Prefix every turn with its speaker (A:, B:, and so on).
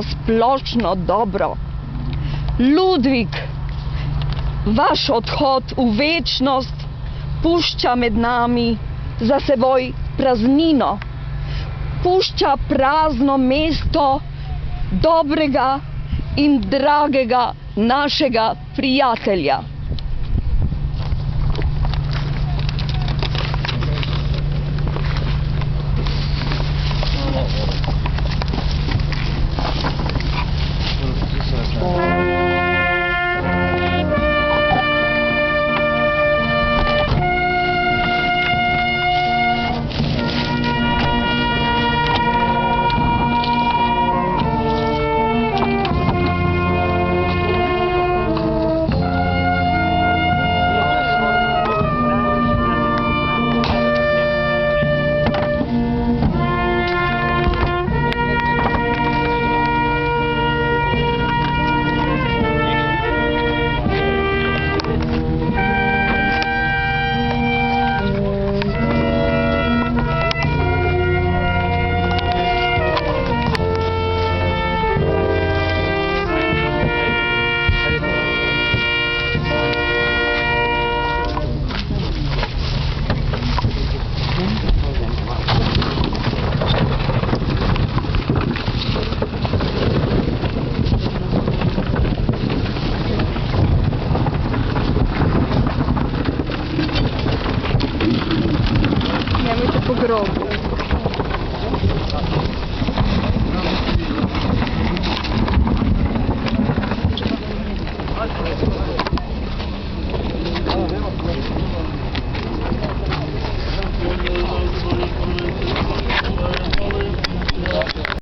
A: splošno dobro. Ludvik, vaš odhod v večnost pušča med nami za seboj praznino, pušča prazno mesto dobrega in dragega našega prijatelja.